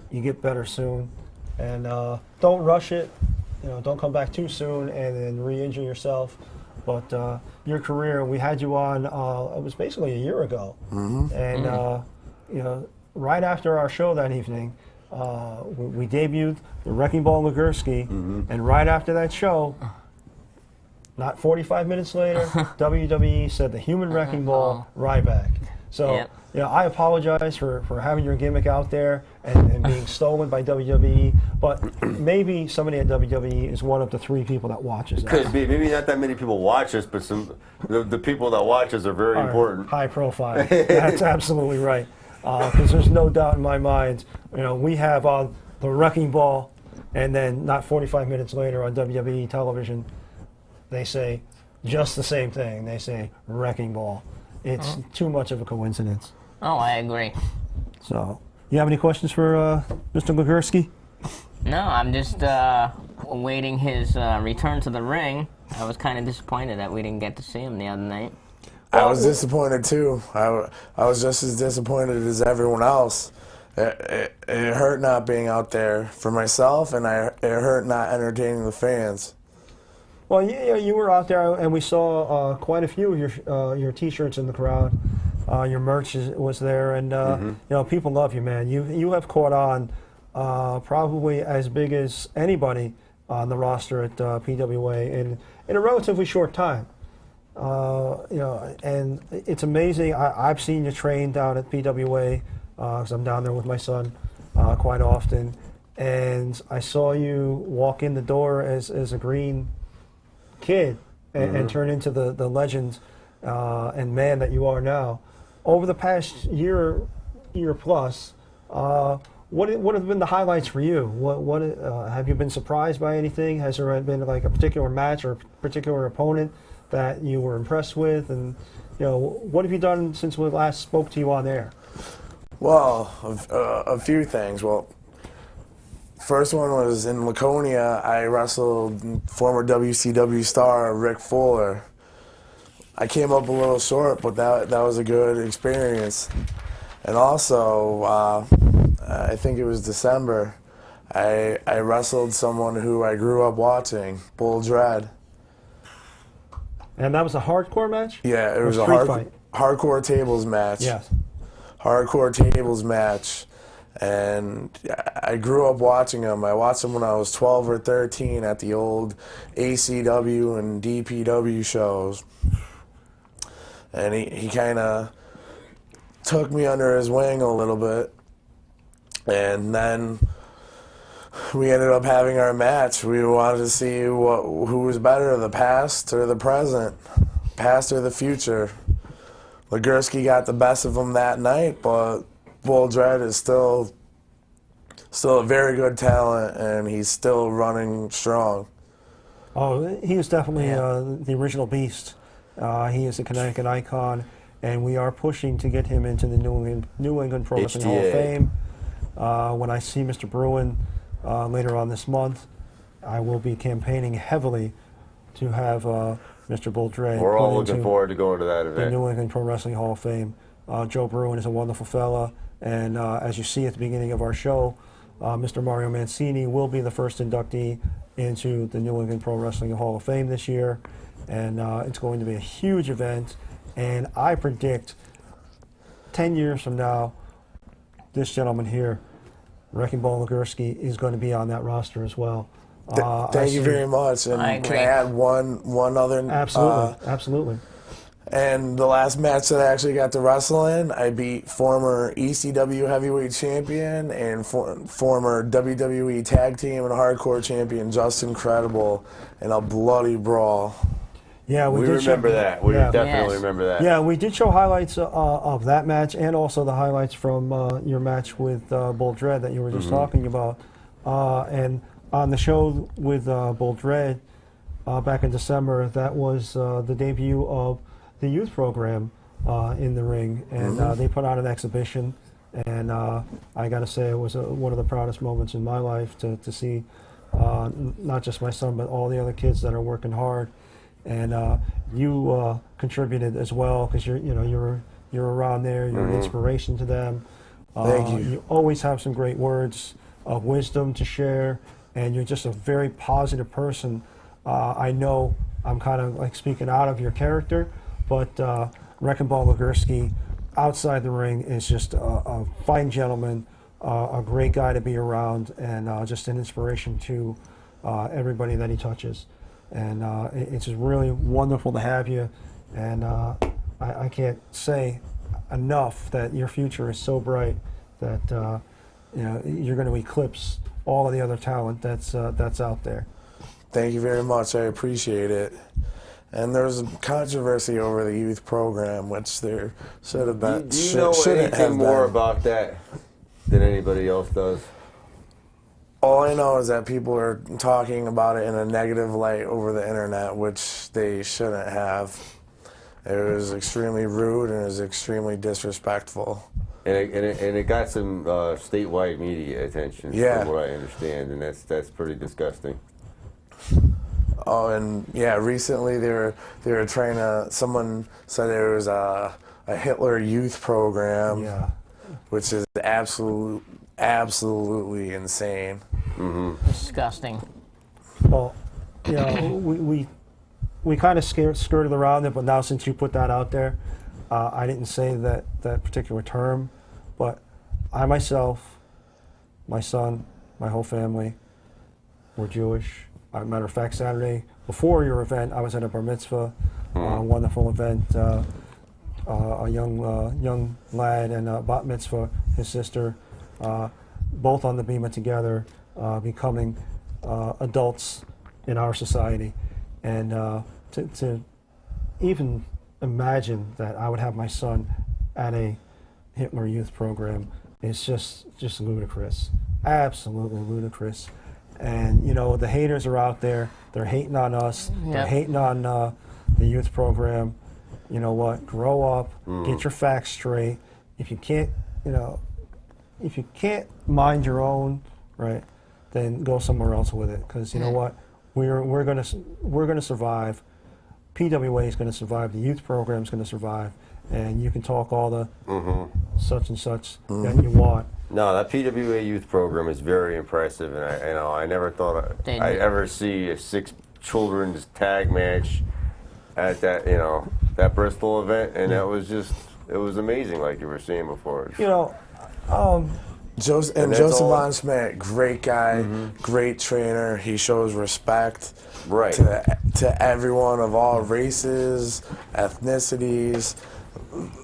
you get better soon. and don't rush it. You know, don't come back too soon and then re-injure yourself. But your career, we had you on. It was basically a year ago, and you know, right after our show that evening, we debuted the Wrecking Ball Legursky, and right after that show, not 45 minutes later, WWE said the Human Wrecking Ball Ryback. So, Yep. you know, I apologize for having your gimmick out there and being stolen by WWE, but maybe somebody at WWE is one of the 3 people that watches us. Could be. Maybe not that many people watch us, but the people that watch us are very important. High profile. That's absolutely right. Because there's no doubt in my mind, you know, we have on the Wrecking Ball, and then not 45 minutes later on WWE television, they say just the same thing. They say Wrecking Ball. It's too much of a coincidence. Oh, I agree. So, you have any questions for Mr. Legursky? No, I'm just awaiting his return to the ring. I was kind of disappointed that we didn't get to see him the other night. I was disappointed too. I was just as disappointed as everyone else. It hurt not being out there for myself, and it hurt not entertaining the fans. Well, you were out there, and we saw quite a few of your T-shirts in the crowd. Your merch was there, and you know, people love you, man. You have caught on probably as big as anybody on the roster at PWA in a relatively short time. You know, and it's amazing. I've seen you train down at PWA because I'm down there with my son quite often, and I saw you walk in the door as a green kid and turn into the legend and man that you are now. Over the past year plus, what have been the highlights for you? What have you been surprised by anything? Has there been like a particular match or a particular opponent that you were impressed with? And you know, what have you done since we last spoke to you on air? Well, a few things. Well, first one was in Laconia. I wrestled former WCW star Rick Fuller. I came up a little short, but that was a good experience. And also, I think it was December, I wrestled someone who I grew up watching, Bull Dread. And that was a hardcore match? Yeah, it was a street fight? hardcore tables match. Yes. Hardcore tables match. And I grew up watching him. I watched him when I was 12 or 13 at the old ACW and DPW shows. And he kind of took me under his wing a little bit. And then we ended up having our match. We wanted to see who was better, the past or the present, past or the future. Legursky got the best of him that night, but Bull Dread is still a very good talent, and he's still running strong. Oh, he was definitely the original beast. He is a Connecticut icon, and we are pushing to get him into the New England Pro Wrestling Hall of Fame. When I see Mr. Bruin later on this month, I will be campaigning heavily to have Mr. Bull Dread. We're all looking forward to going to that event. The New England Pro Wrestling Hall of Fame. Joe Bruin is a wonderful fella, and as you see at the beginning of our show, Mr. Mario Mancini will be the first inductee into the New England Pro Wrestling Hall of Fame this year, and it's going to be a huge event, and I predict 10 years from now, this gentleman here, Wrecking Ball Legursky, is going to be on that roster as well. Thank you very much. And can I add one other? Absolutely. And the last match that I actually got to wrestle in, I beat former ECW heavyweight champion and former WWE tag team and hardcore champion Justin Credible in a bloody brawl. Yeah, we remember that. We definitely remember that. Yeah, we did show highlights of that match and also the highlights from your match with Bull Dread that you were just talking about. And on the show with Bull Dread back in December, that was the debut of the youth program in the ring, and they put on an exhibition, and I got to say it was one of the proudest moments in my life to see not just my son but all the other kids that are working hard, and you contributed as well because you're around there, you're an inspiration to them. Thank you. You always have some great words of wisdom to share, and you're just a very positive person. I know I'm kind of like speaking out of your character, but Wrecking Ball Legursky outside the ring is just a fine gentleman, a great guy to be around, and just an inspiration to everybody that he touches. And it's just really wonderful to have you, and I can't say enough that your future is so bright that you're going to eclipse all of the other talent that's out there. Thank you very much. I appreciate it. And there's controversy over the youth program, which there should have been. Do you know anything more about that than anybody else does? All I know is that people are talking about it in a negative light over the internet, which they shouldn't have. It was extremely rude and it was extremely disrespectful. And it got some statewide media attention, from what I understand, and that's pretty disgusting. Oh, and yeah, recently they were trying to. Someone said there was a Hitler Youth program, which is absolutely insane. Disgusting. Well, we kind of skirted around it, but now since you put that out there, I didn't say that particular term, but I myself, my son, my whole family, we're Jewish. As a matter of fact, Saturday before your event, I was at a bar mitzvah, a wonderful event. A young lad and a bat mitzvah, his sister, both on the bima together, becoming adults in our society, and to even imagine that I would have my son at a Hitler Youth program is just ludicrous, absolutely ludicrous. And the haters are out there. They're hating on us. They're hating on the youth program. You know what? Grow up. Get your facts straight. If you can't, if you can't mind your own, right, then go somewhere else with it. Because you know what? We're gonna survive. PWA is going to survive. The youth program is going to survive. And you can talk all the such and such that you want. No, that PWA youth program is very impressive, and I never thought I'd ever see a 6 children's tag match at that Bristol event, and it was amazing, like you were saying before. Joseph Von Schmidt, great guy, great trainer. He shows respect to everyone of all races, ethnicities.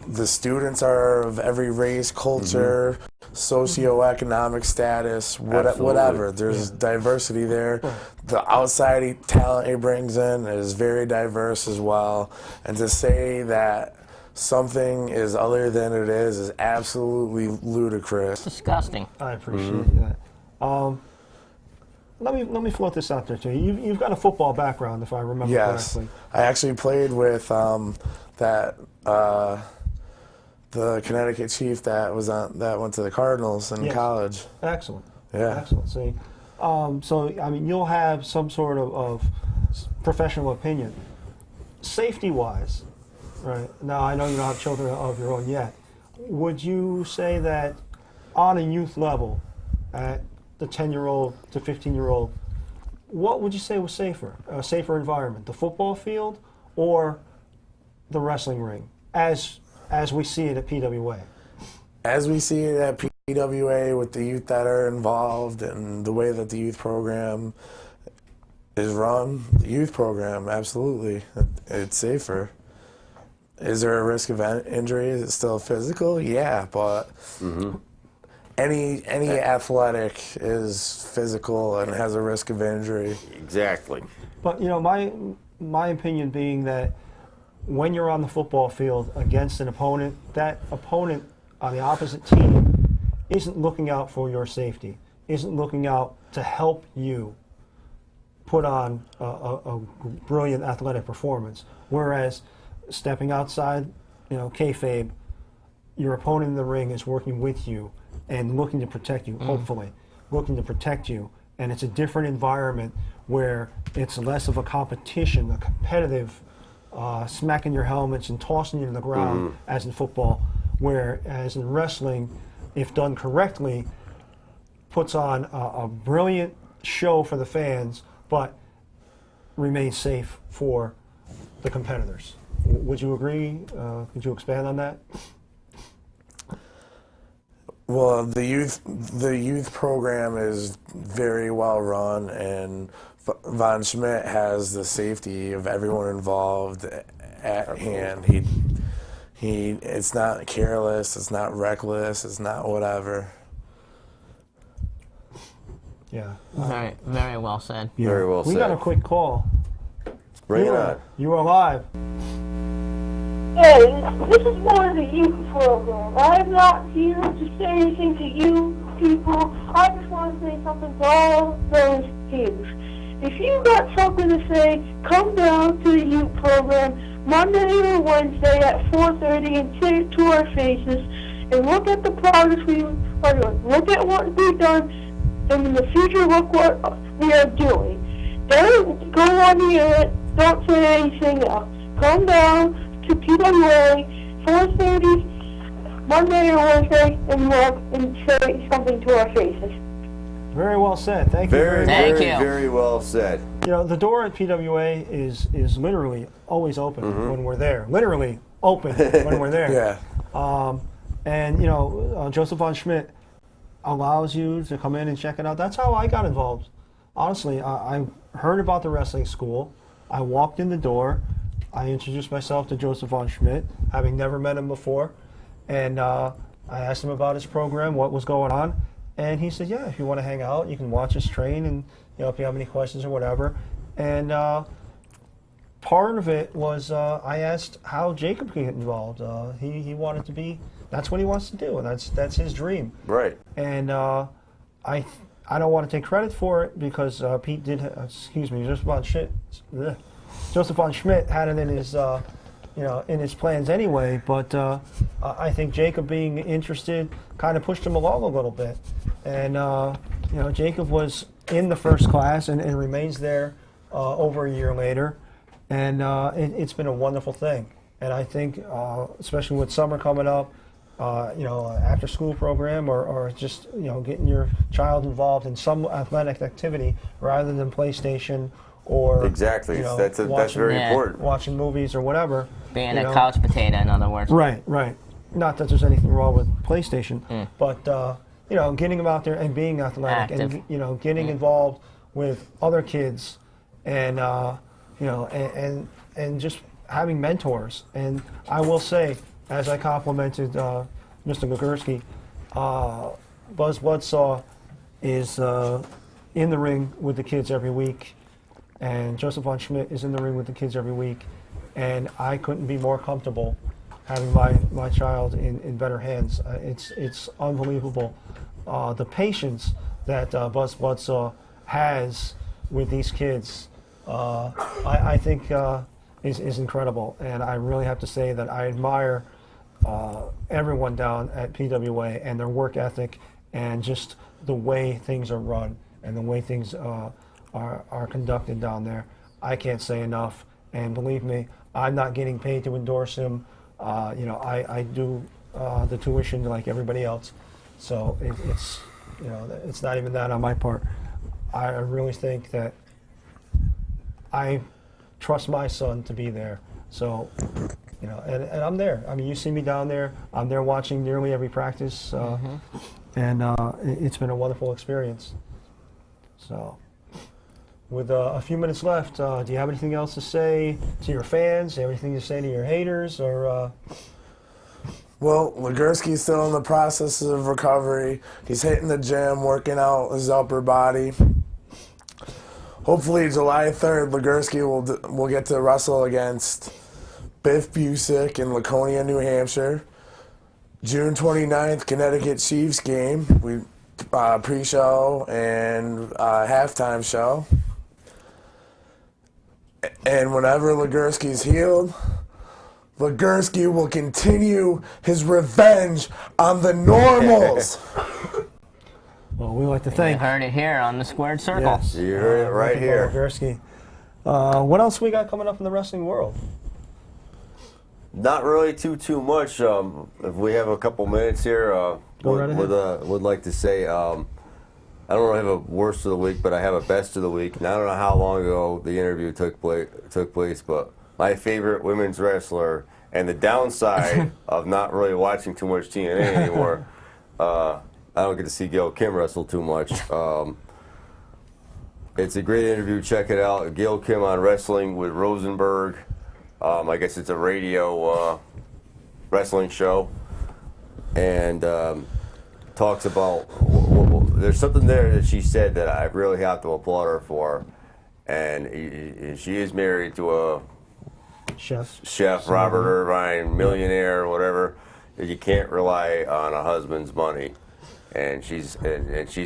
The students are of every race, culture, socioeconomic status, whatever. There's diversity there. The outside talent he brings in is very diverse as well. And to say that something is other than it is absolutely ludicrous. Disgusting. I appreciate that. Let me float this out there to you. You've got a football background, if I remember correctly. I actually played with the Connecticut Chief that went to the Cardinals in college. Excellent. Yeah. Excellent. See, so I mean, you'll have some sort of professional opinion, safety-wise. Right. Now, I know you don't have children of your own yet. Would you say that on a youth level, at the 10-year-old to 15-year-old, what would you say was safer, a safer environment, the football field or the wrestling ring, as we see it at PWA? As we see it at PWA with the youth that are involved and the way that the youth program is run, the youth program, absolutely, it's safer. Is there a risk of injury? Is it still physical? Yeah, but any athletic is physical and has a risk of injury. Exactly. But my opinion being that when you're on the football field against an opponent, that opponent on the opposite team isn't looking out for your safety, isn't looking out to help you put on a brilliant athletic performance. Whereas stepping outside, kayfabe, your opponent in the ring is working with you and looking to protect you, hopefully, looking to protect you. And it's a different environment where it's less of a competition, a competitive smacking your helmets and tossing you to the ground as in football, whereas in wrestling, if done correctly, puts on a brilliant show for the fans, but remains safe for the competitors. Would you agree? Could you expand on that? Well, the youth program is very well run, and Von Schmidt has the safety of everyone involved at hand. It's not careless, it's not reckless, it's not whatever. Yeah. Very, very well said. Very well We said. got a quick call. Bring it on. You are live. Hey, this is more of the youth program. I'm not here to say anything to you people. I just want to say something to all those kids. If you got something to say, come down to the youth program Monday or Wednesday at 4:30 and say it to our faces and look at the progress we are doing. Look at what we've done, and in the future, look what we are doing. Don't go on the internet. Don't say anything else. Come down to PWA 4:30 Monday or Wednesday and look and say something to our faces. Very well said. Thank you. Very, Thank very, you. very well said. You know, the door at PWA is literally always open when we're there. Literally open when we're there. Yeah. And, you know, Joseph Von Schmidt allows you to come in and check it out. That's how I got involved. Honestly, I heard about the wrestling school. I walked in the door. I introduced myself to Joseph Von Schmidt, having never met him before. And I asked him about his program, what was going on. And he said, yeah, if you want to hang out, you can watch us train, and you know, if you have any questions or whatever. And part of it was I asked how Jacob could get involved. He wanted to be, that's what he wants to do, and that's his dream. Right. And I don't want to take credit for it because Pete did, Joseph Von Schmidt had it in his, in his plans anyway. But I think Jacob being interested kind of pushed him along a little bit. And Jacob was in the first class and remains there over a year later. And it's been a wonderful thing. And I think, especially with summer coming up, after school program or just, getting your child involved in some athletic activity rather than PlayStation or Exactly. That's watching, very Yeah. important. watching movies or whatever. Being you a know. couch potato, in other words. Right. Not that there's anything wrong with PlayStation, but getting them out there and being athletic Active. and getting involved with other kids, and and just having mentors. And I will say, as I complimented Mr. Gogurski, Buzz Bloodsaw is in the ring with the kids every week, and Joseph Von Schmidt is in the ring with the kids every week, and I couldn't be more comfortable having my child in better hands. It's unbelievable the patience that Buzz Bloodsaw has with these kids. I think is incredible, and I really have to say that I admire everyone down at PWA and their work ethic and just the way things are run and the way things are conducted down there. I can't say enough, and believe me, I'm not getting paid to endorse him. I do the tuition like everybody else, so it's not even that on my part. I really think that I trust my son to be there. So, and I'm there. I mean, you see me down there. I'm there watching nearly every practice, and it's been a wonderful experience. So, with a few minutes left, do you have anything else to say to your fans? Do you have anything to say to your haters? Or Well, Legursky's still in the process of recovery. He's hitting the gym, working out his upper body. Hopefully, July 3rd, Legursky will get to wrestle against Biff Busick in Laconia, New Hampshire. June 29th, Connecticut Chiefs game. We pre-show and halftime show. And whenever Legursky's healed, Legursky will continue his revenge on the Normals. well, we like to You thank. heard it here on the Squared Circle. Yes. You heard it right Ricky here. Legursky. What else we got coming up in the wrestling world? Not really too much. If we have a couple minutes here, Go right ahead. would like to say I don't have a worst of the week, but I have a best of the week. And I don't know how long ago the interview took place, but my favorite women's wrestler, and the downside of not really watching too much TNA anymore, I don't get to see Gail Kim wrestle too much. It's a great interview. Check it out. Gail Kim on Wrestling with Rosenberg. I guess it's a radio wrestling show. And talks about, there's something there that she said that I really have to applaud her for. And she is married to a chef, Robert Irvine, millionaire, whatever. You can't rely on a husband's money. And she's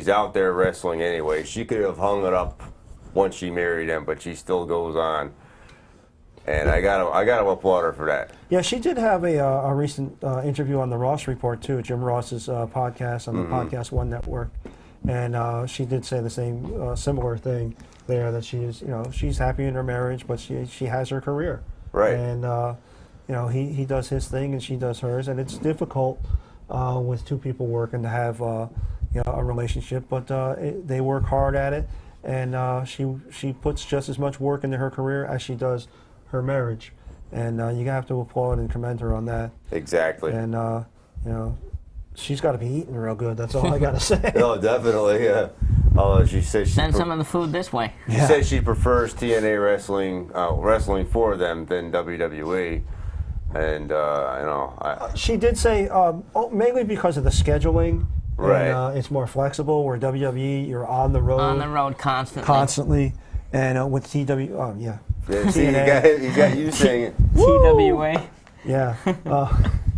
out there wrestling anyway. She could have hung it up once she married him, but she still goes on. And I gotta applaud her for that. Yeah, she did have a recent interview on the Ross Report too, Jim Ross's podcast on the Podcast One network, and she did say the same similar thing there, that she's happy in her marriage, but she has her career. Right. And he does his thing and she does hers, and it's difficult with two people working to have a relationship, but they work hard at it, and she puts just as much work into her career as she does her marriage, and you have to applaud and commend her on that. Exactly. And she's got to be eating real good. That's all I got to say. No, definitely. Yeah. She says Send some of the food this way. She says she prefers TNA wrestling for them than WWE, and she did say mainly because of the scheduling. Right. And, it's more flexible. Where WWE, you're on the road. On the road constantly. Constantly, and with TW, yeah. Yeah, see, you got you saying it. TWA. Yeah.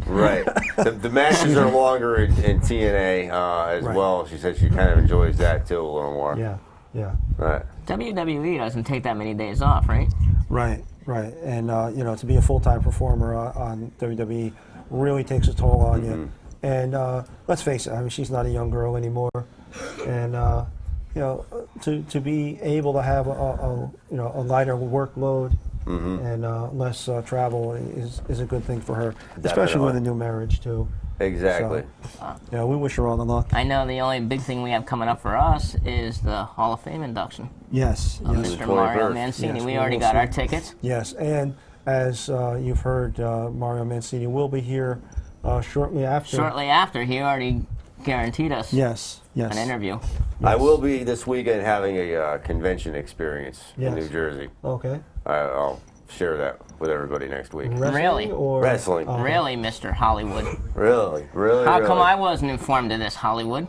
Right. The matches are longer in TNA as well. She said she kind of enjoys that too a little more. Yeah. Right. WWE doesn't take that many days off, right? Right. And to be a full-time performer on WWE really takes a toll on you. And let's face it, I mean, she's not a young girl anymore, and to be able to have a lighter workload and less travel is a good thing for her, especially with a new marriage too. Exactly. So, we wish her all the luck. I know the only big thing we have coming up for us is the Hall of Fame induction. Yes. Of Mr. Mario Mancini. Yes, we already got our tickets. Yes, and as you've heard, Mario Mancini will be here shortly after. Shortly after, he already guaranteed us an interview. I will be this weekend having a convention experience in New Jersey. Okay. I'll share that with everybody next week. Really? Wrestling. Really, Mr. Hollywood? Really? How come I wasn't informed of this, Hollywood?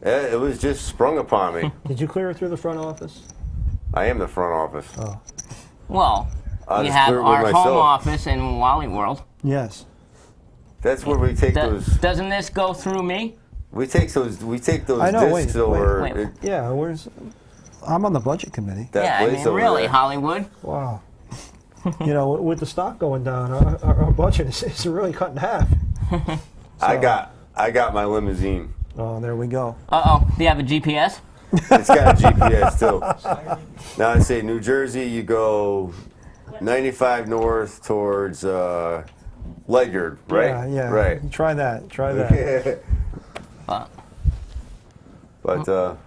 It was just sprung upon me. Did you clear it through the front office? I am the front office. Oh. Well, I'll we just have clear it with our home myself. office in Wally World. Yes. That's where we take those. Doesn't this go through me? We take those. I know. discs over. Wait. Yeah. I'm on the budget committee. Yeah, I mean, really, there. Hollywood. Wow. With the stock going down, our budget is really cut in half. I got my limousine. Oh, there we go. Uh-oh. Do you have a GPS? It's got a GPS too. Now I say New Jersey, you go 95 north towards Ledyard, right? Yeah. Right. Try that. But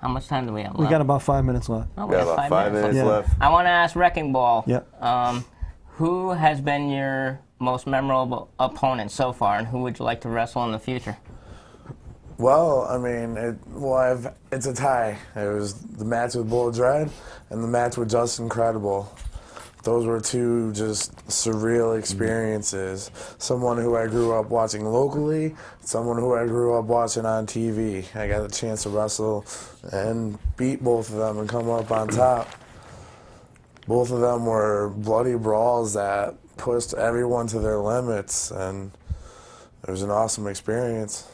how much time do we have left? We got about 5 minutes left. Oh, we got about 5 minutes left. I want to ask Wrecking Ball. Yeah. Who has been your most memorable opponent so far, and who would you like to wrestle in the future? Well, I mean, it's a tie. It was the match with Bull Dread and the match with Justin Credible. Those were two just surreal experiences. Someone who I grew up watching locally, someone who I grew up watching on TV. I got a chance to wrestle and beat both of them and come up on top. Both of them were bloody brawls that pushed everyone to their limits, and it was an awesome experience.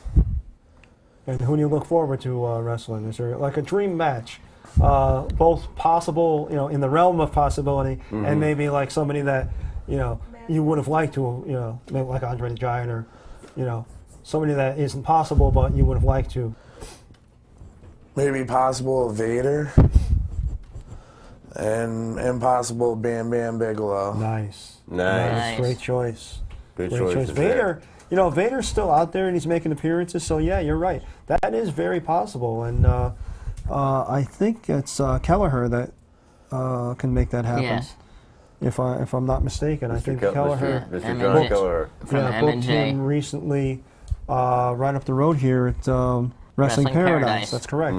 And who do you look forward to wrestling? Is there like a dream match? Both possible, in the realm of possibility, and maybe like somebody that, you would have liked to, maybe like Andre the Giant, or, somebody that isn't possible, but you would have liked to. Maybe possible Vader and impossible Bam Bam Bigelow. Nice. Nice. Great choice. Good Great choice. choice. Vader you know, Vader's still out there and he's making appearances. So yeah, you're right. That is very possible, and I think it's Kelleher that can make that happen. Yes. If I'm not mistaken, I think Kelleher. Mr. M&J. John Kelleher. From booked M&J. him recently, right up the road here at Wrestling Paradise. That's correct.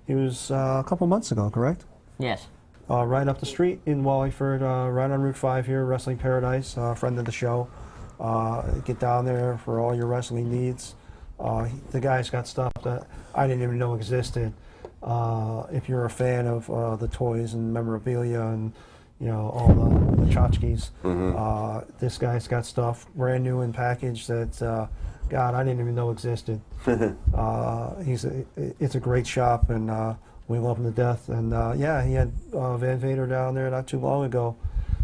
He was a couple months ago, correct? Yes. Right up the street in Wallingford, right on Route 5 here, Wrestling Paradise, friend of the show. Get down there for all your wrestling needs. The guy's got stuff that I didn't even know existed. If you're a fan of the toys and memorabilia and all the tchotchkes, this guy's got stuff brand new and packaged that God, I didn't even know existed. It's a great shop, and we love him to death. And yeah, he had Van Vader down there not too long ago,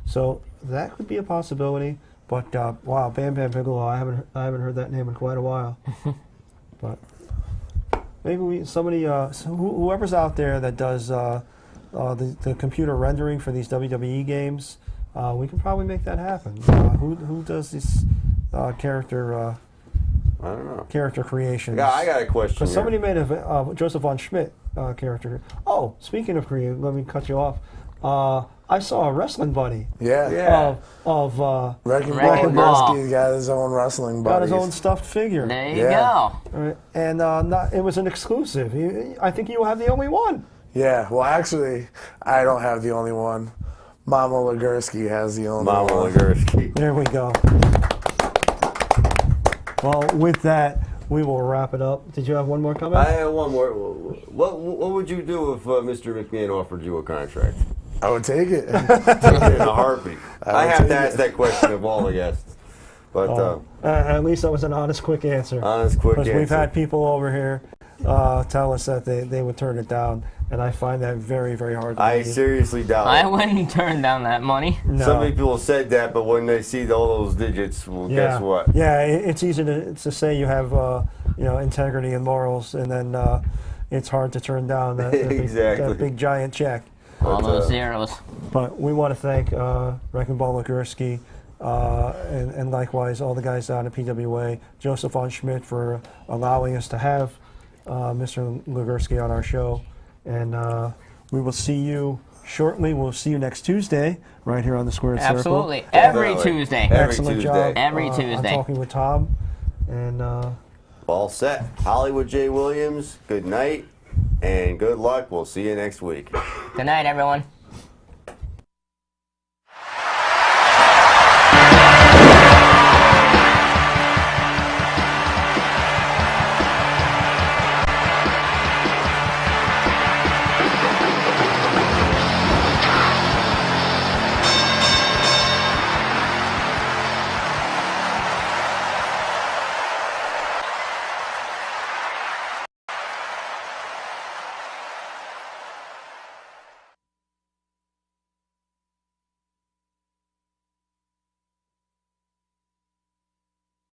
so that could be a possibility. But wow, Bam Bam Bigelow, I haven't heard that name in quite a while. But maybe whoever's out there that does the computer rendering for these WWE games, we can probably make that happen. Who does this character? I don't know. Character creations. Yeah, I got a question. Because somebody made a Joseph von Schmidt character. Oh, speaking of creative, let me cut you off. I saw a wrestling buddy. Yeah. Of Wrecking Wrecking Ball. Ball. He's got his own wrestling got buddies. his own stuffed figure. There you Yeah. go. All right. And it was an exclusive. I think you have the only one. Yeah, well, actually, I don't have the only one. Mama Legursky has the only Mama one. Legursky. There we go. Well, with that, we will wrap it up. Did you have one more comment? I have one more. What would you do if Mr. McMahon offered you a contract? I would take it. In a heartbeat. I have take to ask it. that question of all the guests. But At least that was an honest, quick answer. honest, quick Because answer. we've had people over here tell us that they would turn it down, and I find that very, very hard to I believe. seriously doubt I it. wouldn't turn down that money. No. Some people said that, but when they see all those digits, well, guess what? Yeah, it's easy to say you have integrity and morals, and then it's hard to turn down that, Exactly. that big giant check. All those zeros. But we want to thank Wrecking Ball Legursky, and likewise all the guys down at PWA, Joseph von Schmidt for allowing us to have Mr. Legursky on our show. And we will see you shortly. We'll see you next Tuesday right here on the Squared Circle. Absolutely. Every Definitely. Tuesday. Every Excellent Tuesday. job. Every I'm Tuesday. talking with Tom. And All set. Hollywood J. Williams, good night and good luck. We'll see you next week. Good night, everyone.